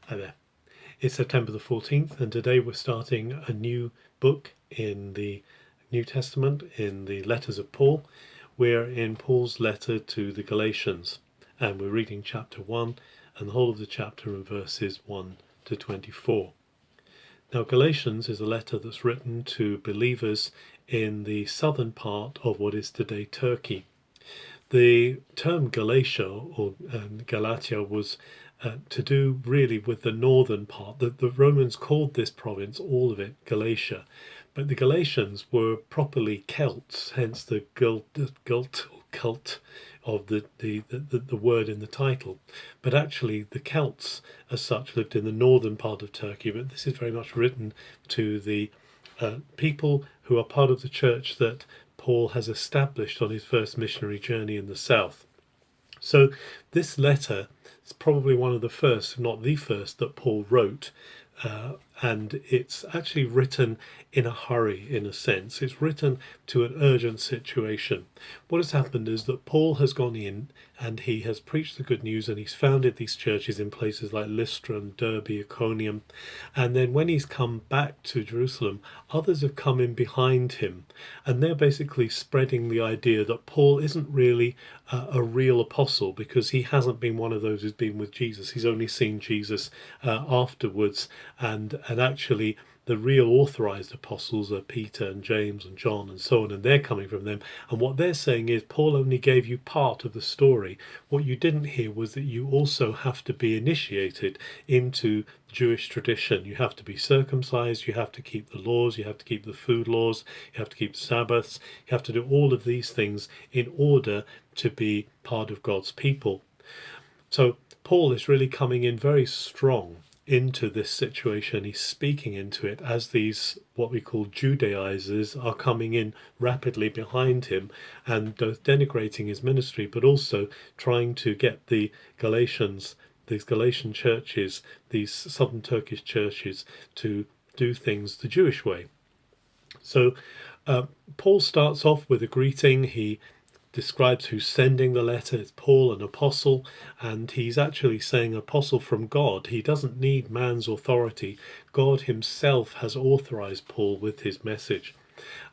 Hi there. It's September the 14th, and today we're starting a new book in the New Testament, in the letters of Paul. We're in Paul's letter to the Galatians, and we're reading chapter 1 and the whole of the chapter in verses 1 to 24. Now, Galatians is a letter that's written to believers in the southern part of what is today Turkey. The term Galatia or Galatia was to do really with the northern part. The Romans called this province, all of it, Galatia, but the Galatians were properly Celts, hence the cult of the word in the title. But actually the Celts as such lived in the northern part of Turkey, but this is very much written to the people who are part of the church that Paul has established on his first missionary journey in the south. So this letter is probably one of the first, if not the first, that Paul wrote. And it's actually written in a hurry, in a sense. It's written to an urgent situation. What has happened is that Paul has gone in and he has preached the good news, and he's founded these churches in places like Lystra and Derbe, Iconium. And then when he's come back to Jerusalem, others have come in behind him, and they're basically spreading the idea that Paul isn't really a real apostle, because he hasn't been one of those who's been with Jesus. He's only seen Jesus afterwards, and actually the real authorized apostles are Peter and James and John and so on, and they're coming from them. And what they're saying is, Paul only gave you part of the story. What you didn't hear was that you also have to be initiated into Jewish tradition. You have to be circumcised, you have to keep the laws, you have to keep the food laws, you have to keep Sabbaths, you have to do all of these things in order to be part of God's people. So Paul is really coming in very strong into this situation. He's speaking into it as these what we call Judaizers are coming in rapidly behind him and denigrating his ministry, but also trying to get the Galatians, these Galatian churches, these southern Turkish churches, to do things the Jewish way. So Paul starts off with a greeting. He describes who's sending the letter. It's Paul, an apostle, and he's actually saying apostle from God. He doesn't need man's authority. God himself has authorized Paul with his message.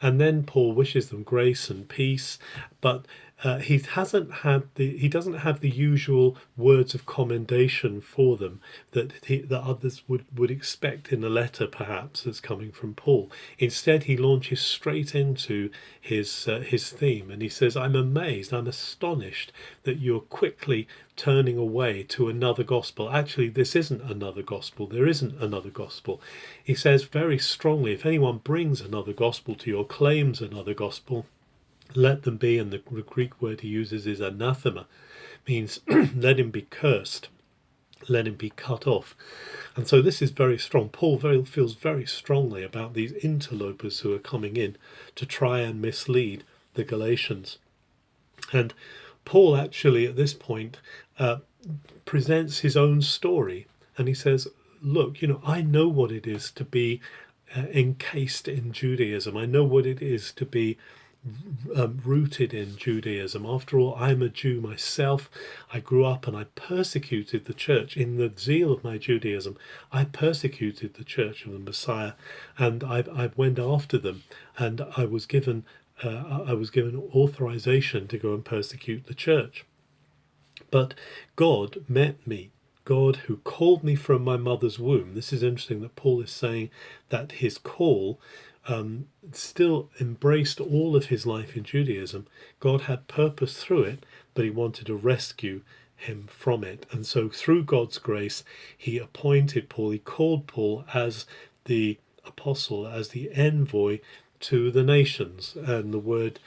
And then Paul wishes them grace and peace, but he doesn't have the usual words of commendation for them that others would expect in a letter, perhaps, that's coming from Paul. Instead, he launches straight into his theme, and he says, "I'm amazed, I'm astonished that you're quickly turning away to another gospel." Actually, this isn't another gospel. There isn't another gospel. He says very strongly, if anyone brings another gospel to you or claims another gospel, let them be, and the Greek word he uses is anathema, means let him be cursed, let him be cut off. And so this is very strong. Paul feels very strongly about these interlopers who are coming in to try and mislead the Galatians. And Paul actually at this point presents his own story, and he says, look, I know what it is to be encased in Judaism. I know what it is to be rooted in Judaism. After all, I'm a Jew myself. I grew up and I persecuted the church in the zeal of my Judaism. I persecuted the church of the Messiah, and I went after them, and I was given authorization to go and persecute the church. But God met me. God, who called me from my mother's womb. This is interesting that Paul is saying that his call still embraced all of his life in Judaism. God had purpose through it, but he wanted to rescue him from it. And so through God's grace, he appointed Paul, he called Paul as the apostle, as the envoy to the nations. And the word,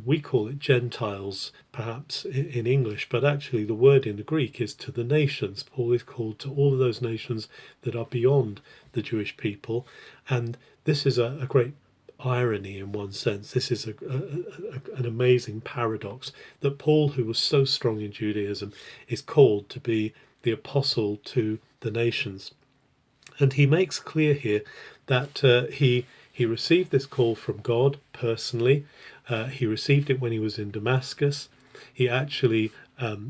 we call it Gentiles, perhaps in English, but actually the word in the Greek is to the nations. Paul is called to all of those nations that are beyond the Jewish people. And this is a great irony in one sense. This is an amazing paradox that Paul, who was so strong in Judaism, is called to be the apostle to the nations. And he makes clear here that he received this call from God personally. He received it when he was in Damascus. He actually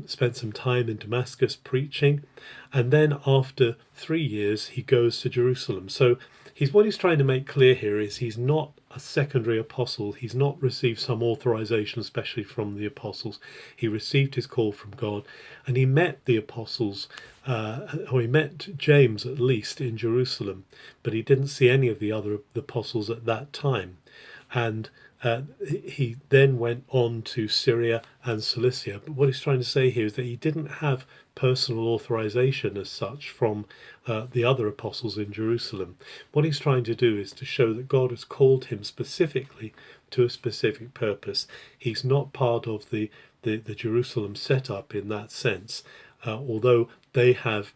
spent some time in Damascus preaching, and then after 3 years he goes to Jerusalem. So what he's trying to make clear here is he's not a secondary apostle. He's not received some authorization, especially from the apostles. He received his call from God, and he met the apostles, or he met James at least in Jerusalem, but he didn't see any of the other apostles at that time. And he then went on to Syria and Cilicia. But what he's trying to say here is that he didn't have personal authorization as such from the other apostles in Jerusalem. What he's trying to do is to show that God has called him specifically to a specific purpose. He's not part of the Jerusalem setup in that sense, although they have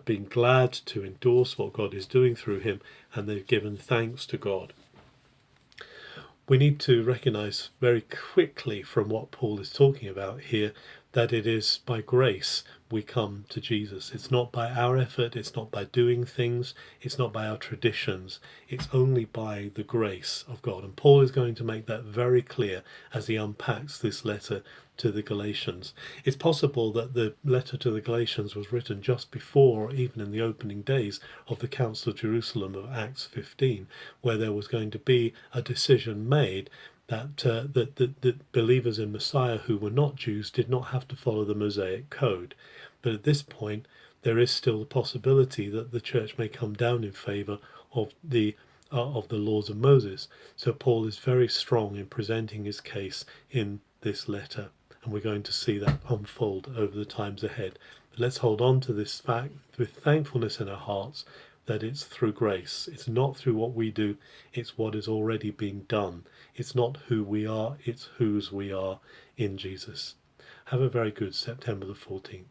been glad to endorse what God is doing through him, and they've given thanks to God. We need to recognize very quickly from what Paul is talking about here that it is by grace we come to Jesus. It's not by our effort, it's not by doing things, it's not by our traditions, it's only by the grace of God. And Paul is going to make that very clear as he unpacks this letter to the Galatians. It's possible that the letter to the Galatians was written just before, or even in the opening days of the Council of Jerusalem of Acts 15, where there was going to be a decision made that believers in Messiah who were not Jews did not have to follow the Mosaic code. But at this point, there is still the possibility that the church may come down in favour of the laws of Moses. So Paul is very strong in presenting his case in this letter, and we're going to see that unfold over the times ahead. But let's hold on to this fact with thankfulness in our hearts, that it's through grace. It's not through what we do, it's what is already being done. It's not who we are, it's whose we are in Jesus. Have a very good September the 14th.